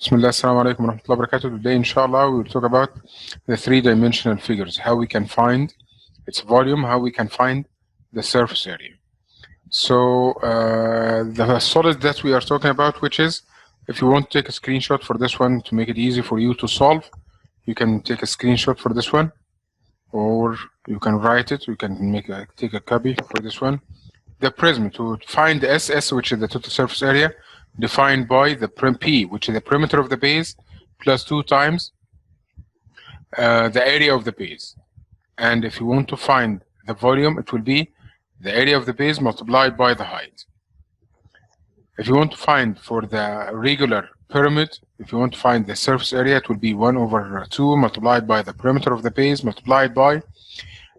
Bismillah, assalamu alaikum wa rahmatullahi wa barakatuh. Today, inshallah, we will talk about the three-dimensional figures, how we can find its volume, how we can find the surface area. So, the solid that we are talking about, which is, if you want to take a screenshot for this one to make it easy for you to solve, you can take a screenshot for this one, or you can write it, you can take a copy for this one. The prism, to find the SS, which is the total surface area, defined by the P, which is the perimeter of the base, plus 2 times the area of the base. And if you want to find the volume, it will be the area of the base multiplied by the height. If you want to find for the regular pyramid, if you want to find the surface area, it will be 1/2 multiplied by the perimeter of the base multiplied by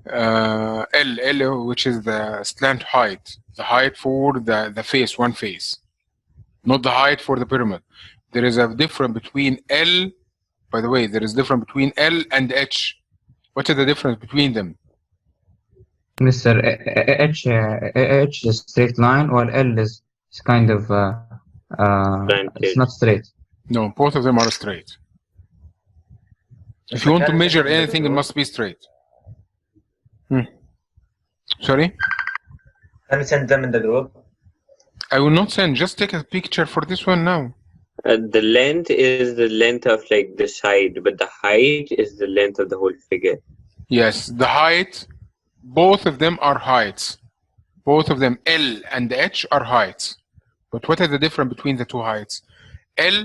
L, which is the slant height, the height for the face, one face. Not the height for the pyramid. There is a difference between L, by the way, there is a difference between L and H. What is the difference between them? Mr. H is straight line, while L is kind of, it's not straight. No, both of them are straight. If you want to measure anything, it must be straight. Sorry? Can you send them in the group? I will not send, just take a picture for this one now. The length is the length of like the side, but the height is the length of the whole figure. Yes, the height, both of them are heights. Both of them, L and H, are heights. But what is the difference between the two heights? L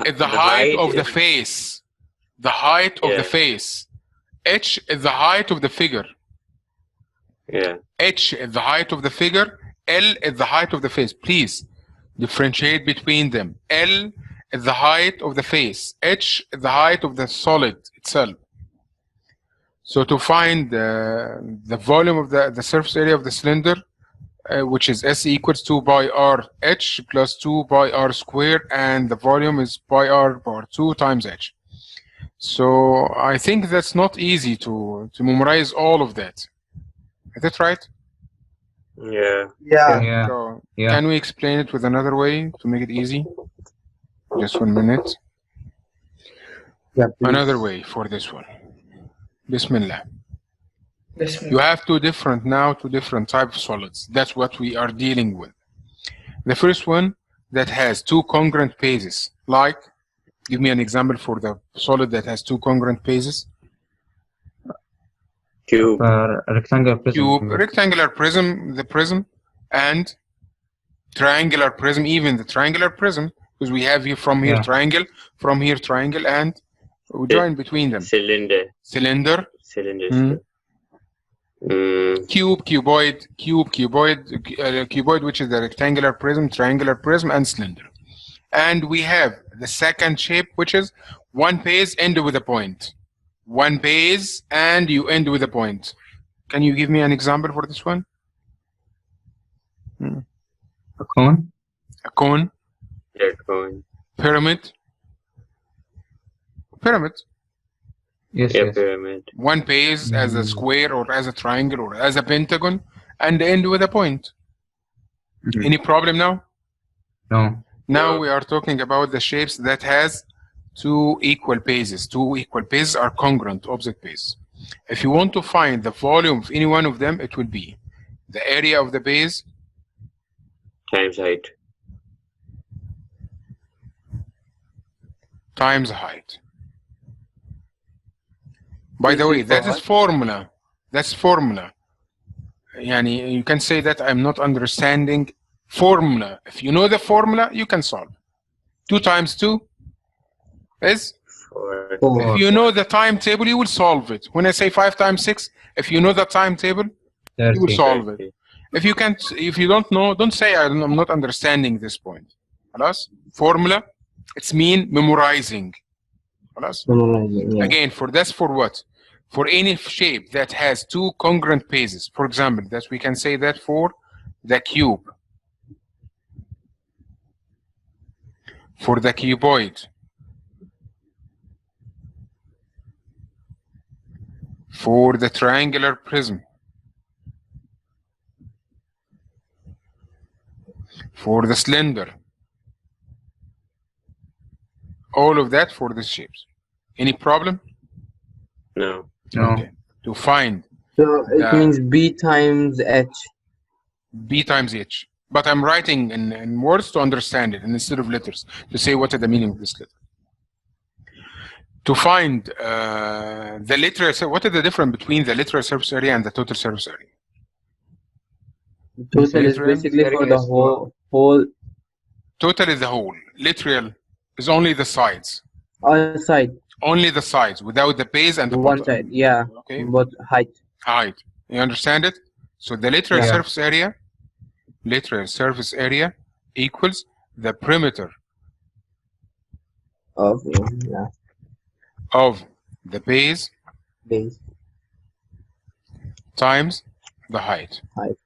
is the height of the face. The height of the face. H is the height of the figure. Yeah. H is the height of the figure. L is the height of the face. Please differentiate between them. L is the height of the face. H is the height of the solid itself. So to find the volume of the surface area of the cylinder, which is S equals 2 pi r H plus 2 pi r squared, and the volume is pi r power 2 times H. So I think that's not easy to memorize all of that. Is that right? Yeah. So can we explain it with another way to make it easy? Just 1 minute. Yeah, another way for this one. Bismillah. You have two different types of solids. That's what we are dealing with. The first one that has two congruent bases. Like, give me an example for the solid that has two congruent bases. Cube. Rectangular prism. Cube, rectangular prism, the prism, and triangular prism, even the triangular prism, because we have here from here triangle, from here triangle, and we join between them. Cylinder. Cube, cuboid, cuboid, which is the rectangular prism, triangular prism, and cylinder. And we have the second shape, which is one base end with a point. One base and you end with a point. Can you give me an example for this one? A cone. A cone. Yeah, cone. Pyramid. Pyramid. Yes, Yeah, yes. pyramid. One base as a square or as a triangle or as a pentagon, and end with a point. Any problem now? No. Now we are talking about the shapes that has two equal bases. Two equal bases are congruent, opposite bases. If you want to find the volume of any one of them, it will be the area of the base Times height. times height. By the way, that is formula. That's formula. Yani, you can say that I'm not understanding formula. If you know the formula, you can solve. 2 times 2 is? 4. If you know the timetable, you will solve it. When I say 5 times 6, if you know the timetable, 30. you will solve it. If you don't know, don't say I'm not understanding this point. Alas? Formula, it's mean memorizing. Alas? Again, for what? For any shape that has two congruent bases. For example, that we can say that for the cube. For the cuboid. For the triangular prism. For the cylinder. All of that for these shapes. Any problem? No. No. Okay. To find So it means B times H. B times H. But I'm writing in words to understand it, and instead of letters, to say what is the meaning of this letter. To find the literal, what is the difference between the literal surface area and the total surface area? The total is Literal basically for area the is whole Total is the whole. Literal is only the sides. side, Only the sides, without the base and the one bottom. side, yeah, Okay. but height. Height. You understand it? So the literal Yeah. surface area equals the perimeter Of yeah, of the base base. times the height. Height.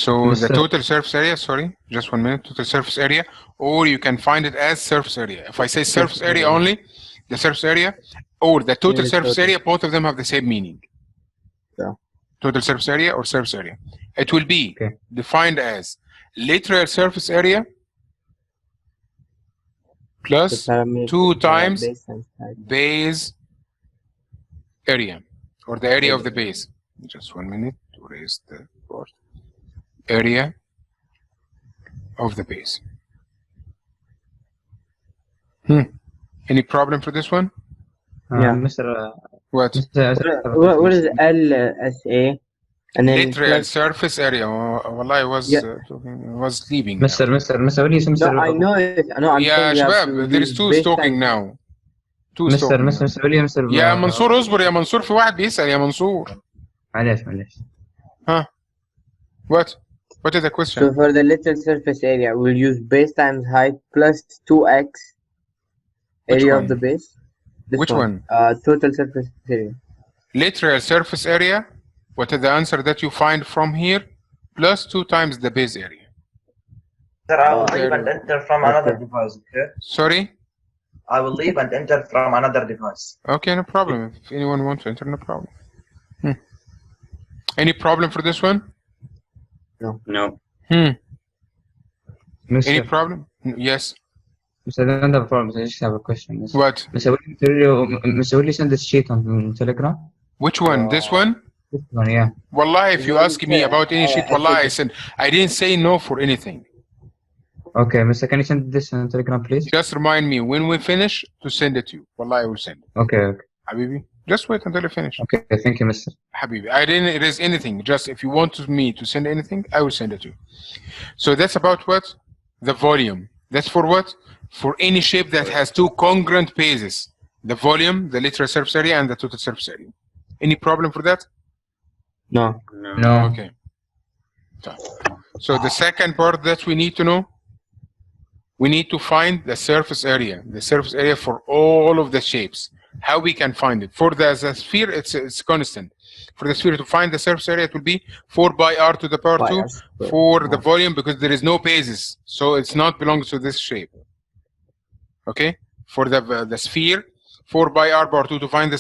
So the Mr. total surface area, sorry, just 1 minute, total surface area, or you can find it as surface area. If I say surface area only, the surface area, or the total Yeah, surface total. area, both of them have the same meaning. Yeah. Total surface area or surface area. It will be Okay. defined as literal surface area The plus parameter, 2 times base times height. base area, or the area of the base. Just 1 minute to raise the board. Area of the base. Any problem for this one? Yeah. Mr. What? What is LSA? And then Literal plus, surface area. Well, I was Yeah. was sleeping. Mr. what do you say, Mr. no, I know it. I know. I'm يا saying you have to شباب, there is use 2 base talking times- now. 2 Mr. talking. Mr. William, Mr. يا منصور اصبر يا منصور, في واحد بيسأل يا منصور. معلش. What? What is the question? So for the little surface area, we'll use base times height plus 2x Which area one? of the base. This Which one? Total surface area. Literal surface area. What is the answer that you find from here? Plus 2 times the base area. Sir, I will Okay. leave and enter from another device, okay? Sorry? I will leave and enter from another device. Okay, no problem. If anyone wants to enter, no problem. Any problem for this one? No. Any Mr. problem? Yes. Mr. I don't have a problem. I just have a question. What? Mr. Will you send this sheet on Telegram? Which one? This one? This one, yeah. Wallah, if you ask me about any sheet, wallah, I said I didn't say no for anything. Okay, Mr. Can you send this on Telegram, please? Just remind me when we finish to send it to you. Wallah, I will send it. Okay. Habibi, just wait until I finish. Okay. Thank you, Mr. Habibi, I didn't erase anything. Just if you want me to send anything, I will send it to you. So that's about what? The volume. That's for what? For any shape that has 2 congruent bases. The volume, the literal surface area, and the total surface area. Any problem for that? No. No. Okay. So the second part that we need to know, we need to find the surface area. The surface area for all of the shapes. How we can find it. For the sphere, it's constant. For the sphere to find the surface area, it will be 4 by r to the power 2. For the volume, because there is no bases, so it's not belongs to this shape. Okay. For the sphere, 4 by r power 2 to find the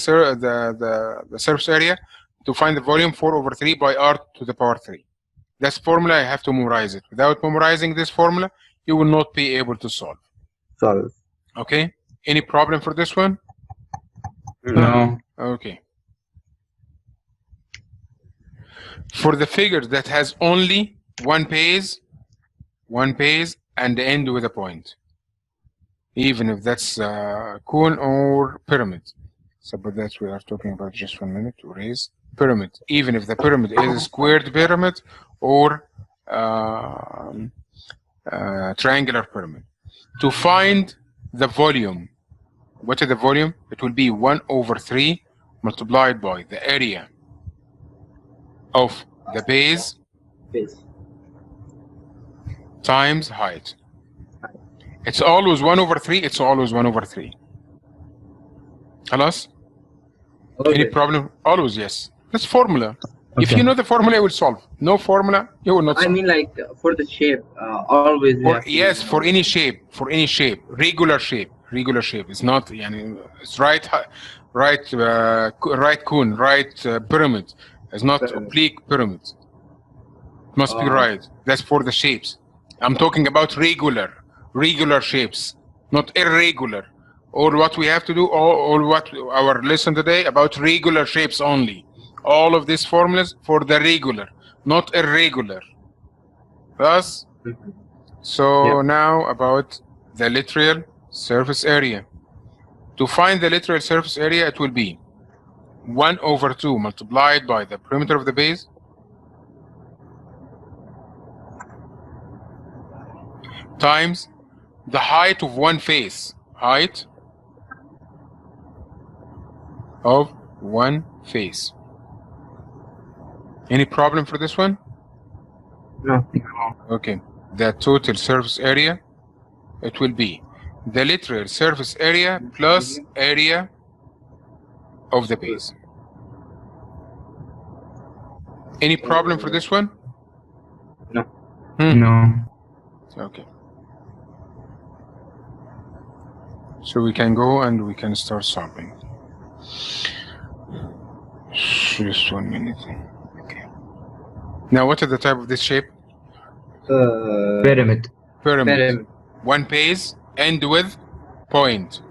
surface area. To find the volume, 4/3 by r to the power 3. That's formula. I have to memorize it. Without memorizing this formula, you will not be able to solve. Solve. Okay. Any problem for this one? No. Okay. For the figure that has only one base and end with a point, even if that's cone or pyramid. So, but that's we are talking about. Just 1 minute to raise pyramid. Even if the pyramid is a squared pyramid or triangular pyramid. To find the volume, what is the volume? It will be 1/3 multiplied by the area of the base Base. times height. It's always 1/3. It's always 1/3. خلاص? Any problem? Always yes. That's formula. If Okay. you know the formula, you will solve. No formula, you will not I solve. mean, like for the shape, always. we For, have to yes, use for any shape, regular shape. It's not, it's right cone, right pyramid. It's not Pyramid. oblique pyramid. It must be Oh. right. That's for the shapes. I'm talking about regular shapes, not irregular. Or what we have to do, or what our lesson today about regular shapes only. All of these formulas for the regular, not irregular. Thus, so now about the literal surface area. To find the literal surface area, it will be 1/2 multiplied by the perimeter of the base times the height of one face. Height of one face. Any problem for this one? No. Okay. The total surface area, it will be the literal surface area plus area of the base. Any problem for this one? No. No. Okay. So we can go and we can start solving. Just 1 minute. Okay. Now, what is the type of this shape? Pyramid. Pyramid. One base, end with point.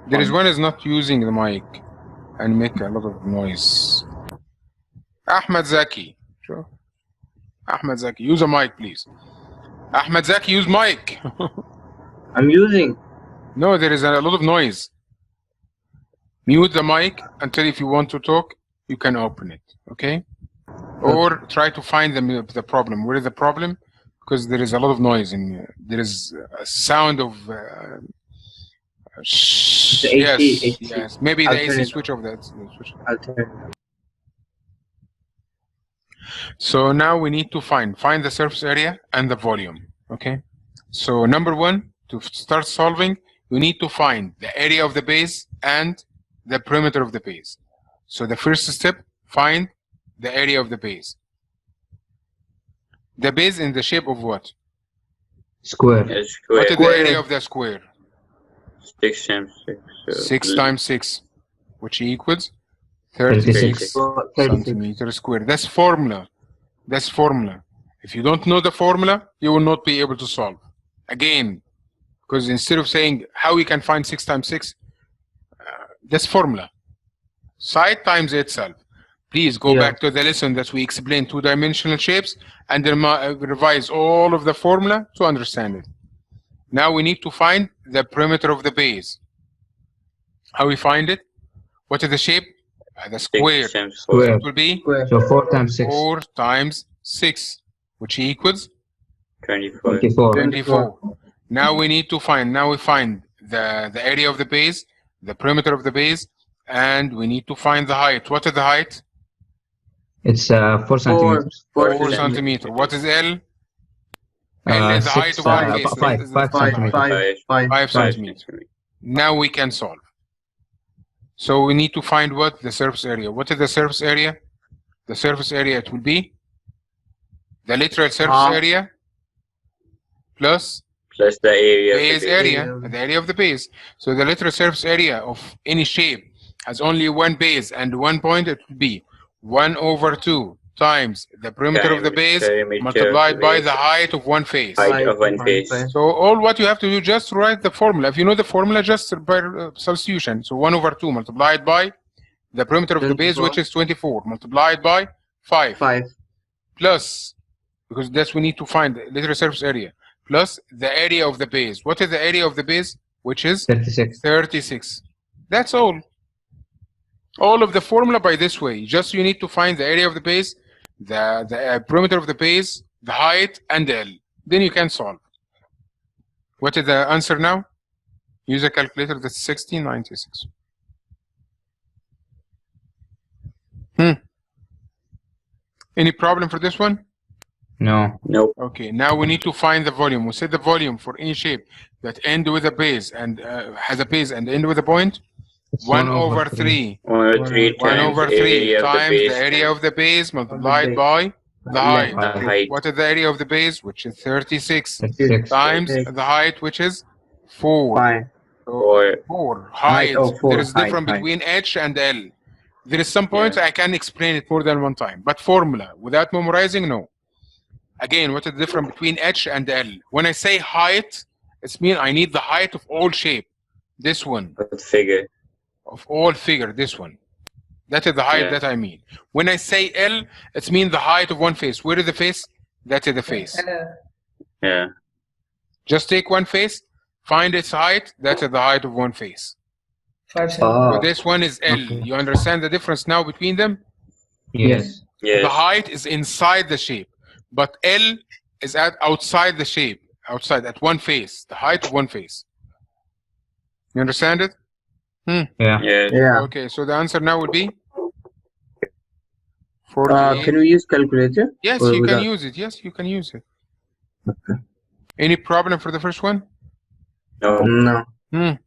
There is one is not using the mic and make a lot of noise. Ahmed Zaki. Sure. Ahmed Zaki, use a mic, please. Ahmed Zaki, use mic. I'm using. No, there is a lot of noise. Mute the mic until if you want to talk, you can open it, okay? Or try to find the problem. Where is the problem? Because there is a lot of noise in there is a sound of AC. yes. Maybe the AC switch off that. I'll turn it on. So now we need to find the surface area and the volume, okay? So number one, to start solving, we need to find the area of the base and the perimeter of the base. So the first step, find the area of the base. The base in the shape of what? Square. What is the area of the square? 6 times 6. 6 times 6, which equals 36 centimeters squared. That's formula. That's formula. If you don't know the formula, you will not be able to solve. Again, because instead of saying how we can find 6 times 6, that's formula. Side times itself. Please go back to the lesson that we explained two-dimensional shapes and then revise all of the formula to understand it. Now we need to find the perimeter of the base. How we find it? What is the shape? The square. Square. It will be So 4 times 6. 4 times 6, which equals 24. 24. Now we need to find, we find the area of the base, the perimeter of the base, and we need to find the height. What is the height? It's 4 centimeters. 4 centimeters. What is L? L is the height of one face. 5 centimeters. 5 centimeters. Now we can solve. So we need to find what? The surface area. What is the surface area? The surface area, it will be the literal surface area plus the area base area, the area of the base. So the literal surface area of any shape has only one base and one point. It will be 1/2 times the perimeter of the base multiplied by the height of one face. Height of one face. So all what you have to do, just write the formula. If you know the formula, just by substitution. So 1/2 multiplied by the perimeter of the base, which is 24, multiplied by 5. Plus, because that's we need to find the literal surface area, plus the area of the base. What is the area of the base? Which is 36. That's all. All of the formula by this way. Just you need to find the area of the base, the perimeter of the base, the height, and L. Then you can solve. What is the answer now? Use a calculator. That's 1696. Any problem for this one? No. Nope. Okay, now we need to find the volume. We said the volume for any shape that end with a base and has a base and end with a point. 1/3. 1/3 times the area of the base multiplied by the height. What is the area of the base? Which is 36. Times the height, which is 4. 4. Height. There is difference between H and L. There is some points I can explain it more than one time. But formula, without memorizing, no. Again, what is the difference between H and L? When I say height, It's mean I need the height of all shape. This one. Figure. Of all figure, this one. That is the height that I mean. When I say L, it's mean the height of one face. Where is the face? That is the face. Yeah. Just take one face, find its height. That is the height of one face. 5 So this one is L. Okay. You understand the difference now between them? Yes. Yes. The height is inside the shape, but L is outside the shape, outside at one face, the height of one face. You understand it? Yeah. Yes. Yeah. Okay, so the answer now will be 48. Can we use calculator? Yes, or you can without? use it. Yes, you can use it. Okay. Any problem for the first one? No. No.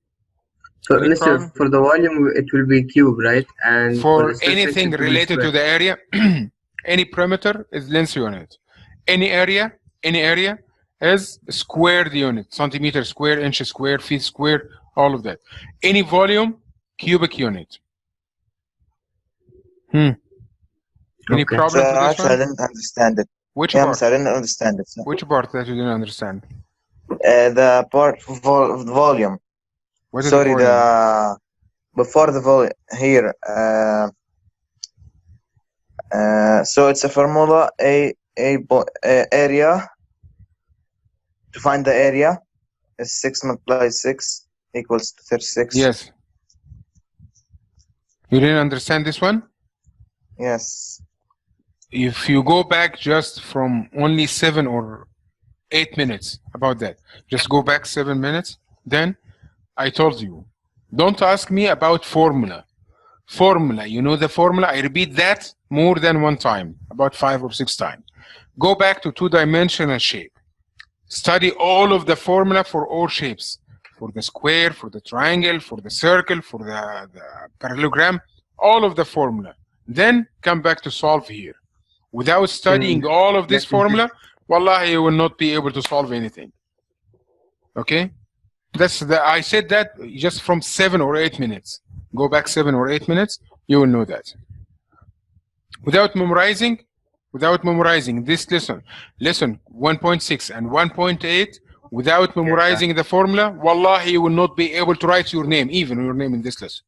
So, Any Mr. problem? For the volume, it will be cube, right? And For the surface, anything it will be related to square. the area, any perimeter is length unit. Any area is squared unit, centimeter square, inch square, feet square, all of that. Any volume, cubic unit. Any Okay. problem So for this actually, I one? didn't understand it. Which Yeah, part? Mr. I didn't understand it. So, Which part that you didn't understand? the part volume. What is Sorry, the volume? the before the volume here. So it's a formula area. To find the area is 6 multiplied 6 equals to 36. Yes. You didn't understand this one? Yes. If you go back just from only 7 or 8 minutes about that, just go back 7 minutes, then I told you, don't ask me about formula. Formula, you know the formula? I repeat that more than one time, about 5 or 6 times. Go back to two-dimensional shape. Study all of the formula for all shapes, for the square, for the triangle, for the circle, for the parallelogram, all of the formula. Then come back to solve here. Without studying all of this formula, wallahi, you will not be able to solve anything. Okay? I said that just from 7 or 8 minutes. Go back 7 or 8 minutes, you will know that. Without memorizing this lesson 1.6 and 1.8, without memorizing the formula, wallahi, you will not be able to write your name, even your name in this lesson.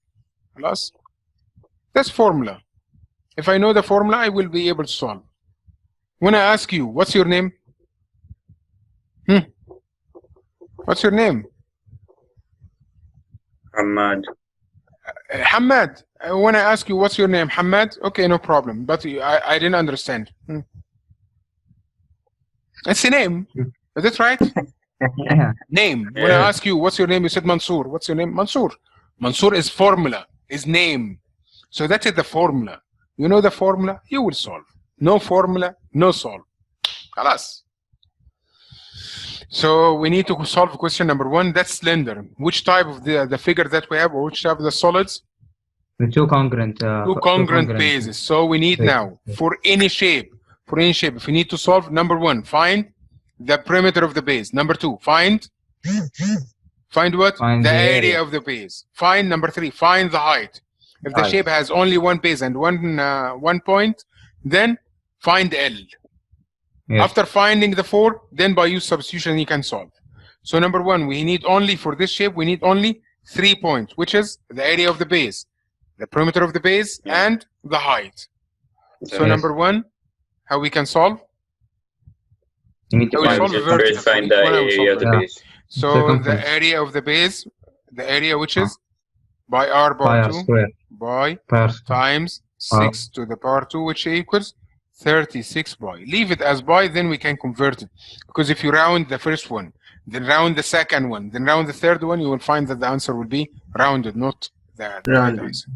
خلاص? That's formula. If I know the formula, I will be able to solve. When I ask you, what's your name? What's your name? Hamad. Hamad. When I ask you, what's your name? Hamad? Okay, no problem. But I didn't understand. It's a name. Is that right? Yeah. Name. When I ask you, what's your name? You said Mansoor. What's your name? Mansoor. Mansoor is formula, is name. So that is the formula. You know the formula, you will solve. No formula, no solve. Khalas. So we need to solve question number 1. That's slender. Which type of the figure that we have, or which type of the solids? The two congruent. Two congruent bases. So we need now, for any shape, if we need to solve, number 1, find the perimeter of the base. Number 2, find what? Find the the area area. of the base. Find number 3, find the height. If the Height. shape has only one base and one point, then find L. Yes. After finding the 4, then by use substitution you can solve. So number 1, we need only, for this shape, we need only 3 points, which is the area of the base, the perimeter of the base, and the height. So Yes. number 1, how we can solve? You need to I will find solve the vertical. First find the Each one I will area of solve the Yeah. base. So circumference. the area of the base, the area which is by r pi bar r 2 square by per times 6 to the power 2, which equals 36 by. Leave it as by, then we can convert it. Because if you round the first one, then round the second one, then round the third one, you will find that the answer will be rounded, not the right Rounded. answer.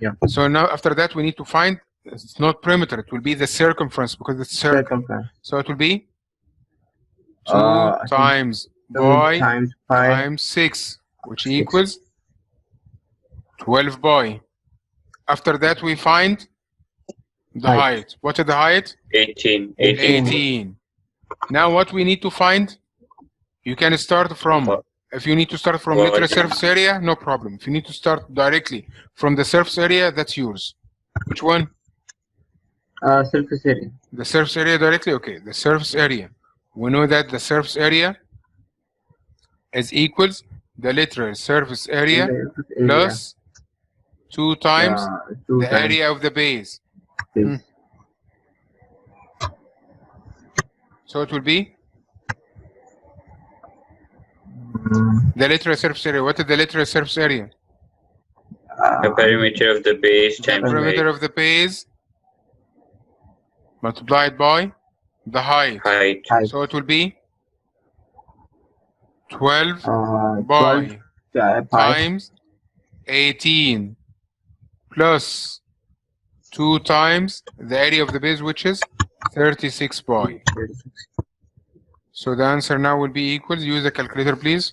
Yeah. So now after that, we need to find, it's not perimeter, it will be the circumference, because it's circle. Circumference. So it will be 2 I think times 2 by times pi. times 6, which 6. equals 12 by. After that, we find the Height. height. What is the height? 18. 18. Now what we need to find, you can start from, if you need to start from Well, literal surface area, no problem. If you need to start directly from the surface area, that's yours. Which one? Surface area. The surface area directly? Okay, the surface area. We know that the surface area is equals the literal surface area plus 2 times the area of the base. So it will be the literal surface area. What is the literal surface area? The perimeter of the base The times perimeter height. of the base multiplied by the height. So it will be 12 by times 18 plus 2 times the area of the base, which is 36 pi. So the answer now will be equals. Use the calculator, please.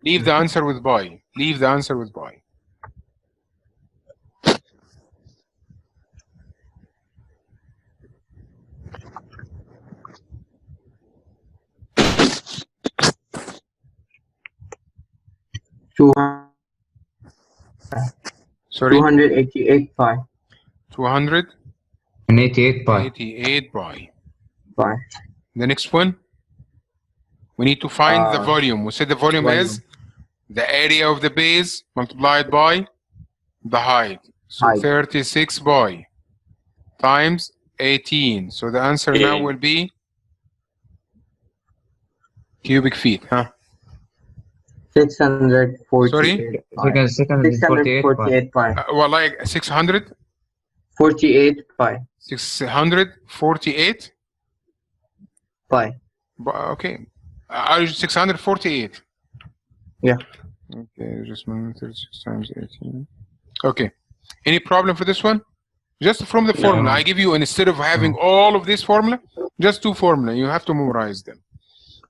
Leave the answer with pi. Leave the answer with pi. Sorry? 288 pi. 288 88 pi. pi. The next one, we need to find the volume. We said the volume is the area of the base multiplied by the height. So 36 pi times 18. So the answer now will be cubic feet, huh? 648. Sorry? 648 pi. Well, like 600? 48 pi. 648? Pi. Okay. 648. Yeah. Okay, just 36 times 18. Okay. Any problem for this one? Just from the formula. I give you, instead of having all of this formula, just 2 formula. You have to memorize them.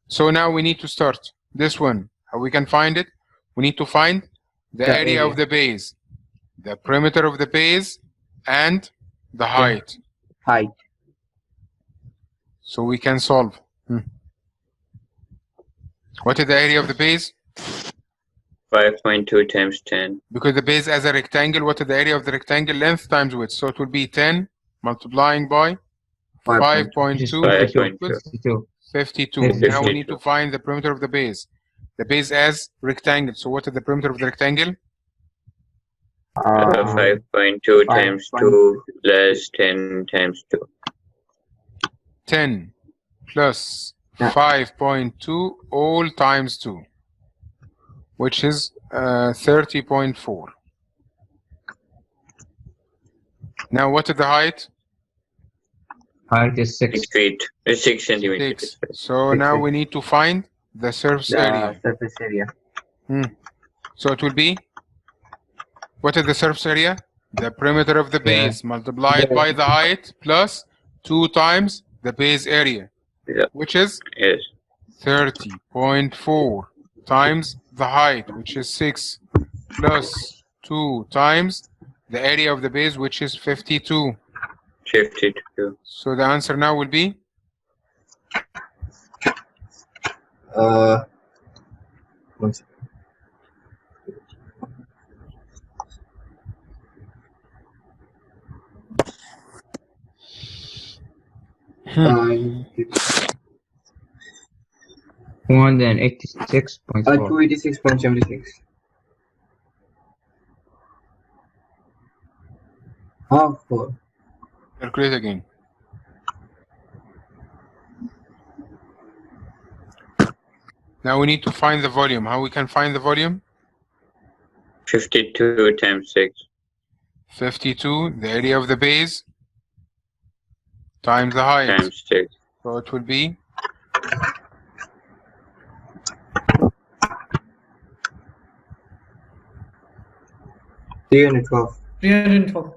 So now we need to start. This one, how we can find it? We need to find the area of the base, the perimeter of the base, and the height. Height. So we can solve. What is the area of the base? 5.2 times 10. Because the base as a rectangle, what is the area of the rectangle? Length times width. So it will be 10 multiplying by 5.2 equals 52. Now we need to find the perimeter of the base. The base as rectangle. So what is the perimeter of the rectangle? 5.2 times 2 plus 10 times 2. 10 plus 5.2 all times 2, which is 30.4. Now what is the height? Height is 6 feet. 6 centimeters. 6. So now we need to find the surface area. Surface area. So it will be, what is the surface area? The perimeter of the base multiplied by the height plus 2 times the base area, which is 30.4 times the height, which is 6, plus 2 times the area of the base, which is 52. 52. So the answer now will be? One second. Hmm. 186.4. 286.76. Half 4. Calculate again. Now we need to find the volume. How we can find the volume? 52 times 6. 52, the area of the base, times the height. Times 6. So it will be 312. 312.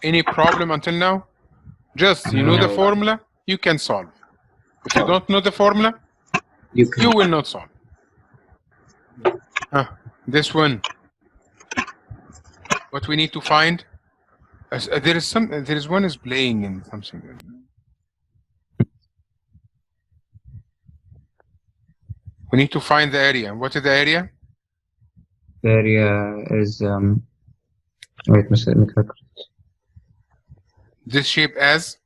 any problem until now? Just you know the formula, you can solve. If you don't know the formula, you will not solve. This one, what we need to find, there is one is playing in something. We need to find the area. What is the area? The area is wait, let me calculate. This shape as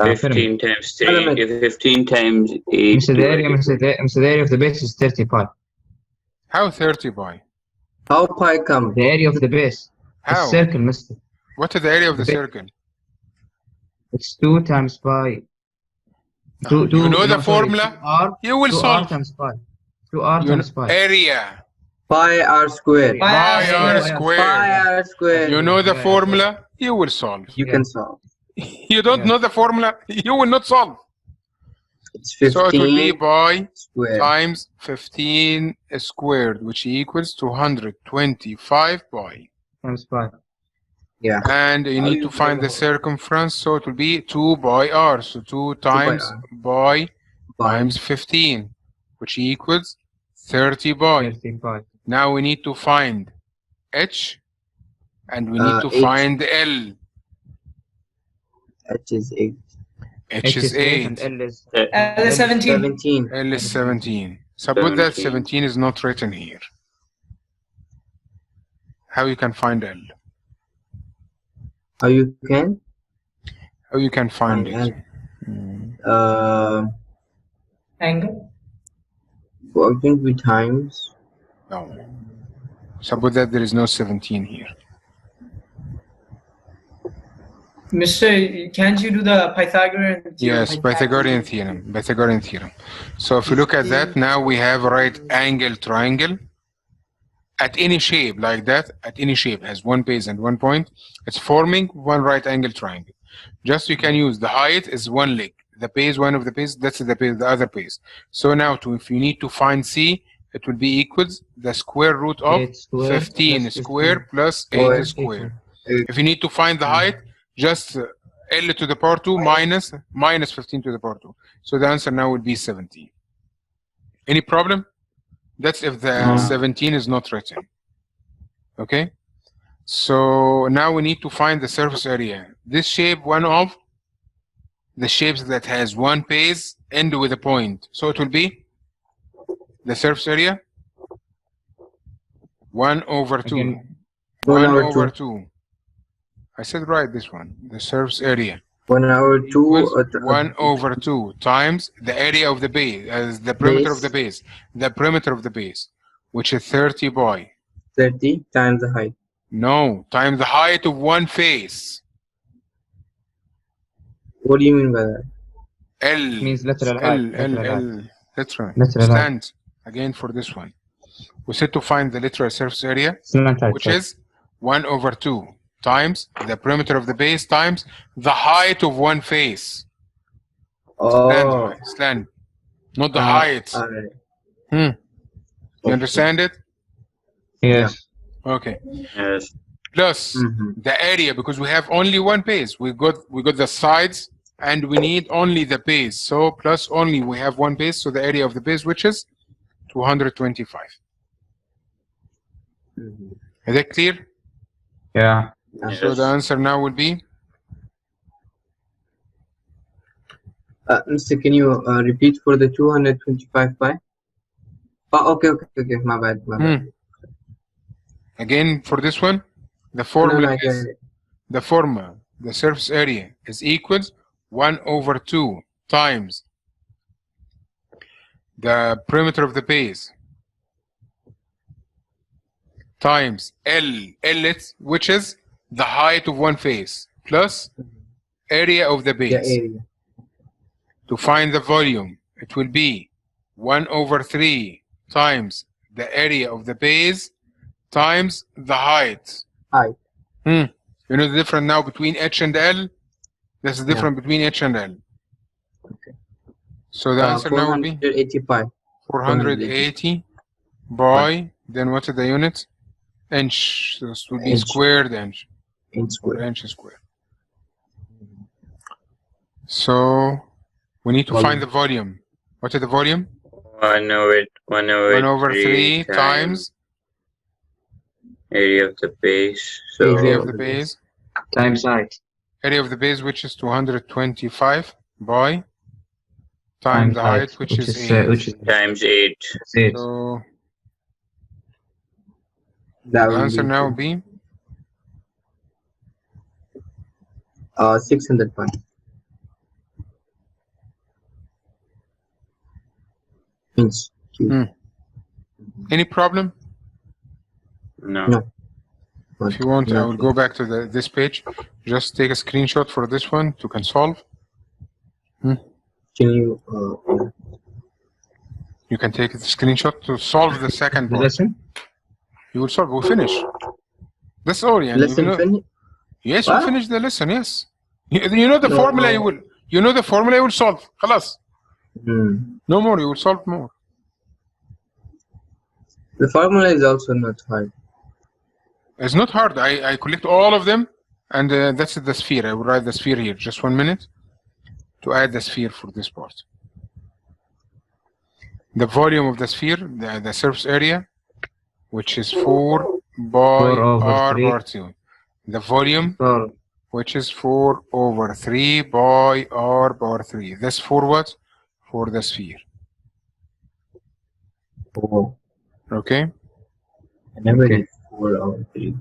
15 times 3, 15 times 8. Mr. The area, Mr. The area of the base is 30 pi. How 30 pi? How pi come? The area of the base. How? The circle, Mr. What is the area of the The base. circle? It's 2 times pi. You know the formula? 2R, You will 2R solve. times pi. 2R You times know, pi. area. Pi r squared. Pi r Pi squared. r squared. You know the Yeah. formula? You will solve. You can solve. You don't Yeah. know the formula? You will not solve. It's 15 So it will be pi squared. times 15 squared, which equals 225 pi. Times pi. Yeah. And you need to find the circumference, so it will be 2 pi r. So 2 times pi times 15, which equals 30 pi. 30 pi. Now we need to find h, and we need to H. find l. H is 8. H is 8. and L is L is 17. 17. L is 17. Suppose that 17 is not written here. How you can find L? How you can? How you can find Find it? Angle. Working with times. No. Suppose that there is no 17 here. Mister, can't you do the Pythagorean theorem? Yes, Pythagorean theorem. Pythagorean theorem. So if you look at that, now we have a right angle triangle at any shape like that, at any shape, has one base and one point. It's forming one right angle triangle. Just you can use the height is one leg. The base, one of the base, that's the base, the other base. So now if you need to find C, it will be equals the square root of 8 square 15 plus square plus 8 Square. square. If you need to find the height, just L to the power 2 minus 15 to the power 2. So the answer now would be 17. Any problem? That's if the 17 is not written. Okay? So now we need to find the surface area. This shape, one of the shapes that has one base end with a point. So it will be the surface area 1 over 2. Again. 1 1 over over 2. I said right this one. The surface area 1 over 2. equals 1 over 2 times the area of the base, as the perimeter of the base. The perimeter of the base, which is 30 pi. 30 times the height. No, times the height of one face. What do you mean by that? L. Means lateral height. L. That's right. Lateral height. Stand again for this one. We said to find the literal surface area, Slant height, which sorry. is 1 over 2 times the perimeter of the base times the height of one face. Oh. Stand. Not the height. Alright. You understand it? Yes. Okay. Yes. Plus the area, because we have only one base. We got the sides and we need only the base. So plus only we have one base, so the area of the base, which is 225. Is that clear? Yeah. So the answer now will be Mr. Can you repeat for the 225 pi? Oh, okay. My bad. again for this one, the formula is the surface area is equals 1 over 2 times the perimeter of the base times L, which is the height of one face, plus area of the base. The area. To find the volume, it will be 1 over 3 times the area of the base times the height. Height. You know the difference now between H and L? There's a difference between H and L. Okay. So the answer now will be 480 pi. 480 by, then what is the unit? Inch. So this will be Inch. squared inch. Inch Or square. inch square. So we need to find the volume. What is the volume? 1 over 3 times area of the base. So area of the base. Times height. Area of the base, which is 225 by times the height, which is 8. Which is times 8. 8. So That the will answer be now will be 600 pi. Hence Q. Any problem? No. No. If you want, I will go back to this page. Just take a screenshot for this one to can solve. Can you You can take a screenshot to solve the second part. Lesson? You will solve. We'll finish. That's all. Yeah. lesson finish? Yes, What? we'll finish the lesson. Yes. You know the No. formula. You know the formula. You will solve. خلاص. Hmm. No more. You will solve more. The formula is also not hard. It's not hard. I collect all of them, and that's the sphere. I will write the sphere here. Just 1 minute to add the sphere for this part. The volume of the sphere, the surface area, which is 4 by 4 over r 3. bar 2. The volume, 4. which is 4 over 3 by r bar 3. That's for what? For the sphere. Oh, Okay? I never Okay. did 4 over 3.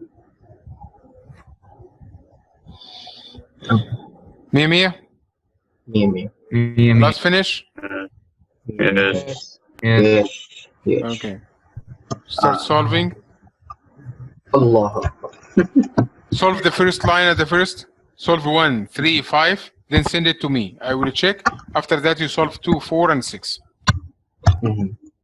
Mia Mia, Me. let's finish. Yes. Yes. Yes. Okay. Start solving. Allah. Solve the first line at the first. Solve 1, 3, 5. Then send it to me. I will check. After that, you solve 2, 4, and 6. Mhm.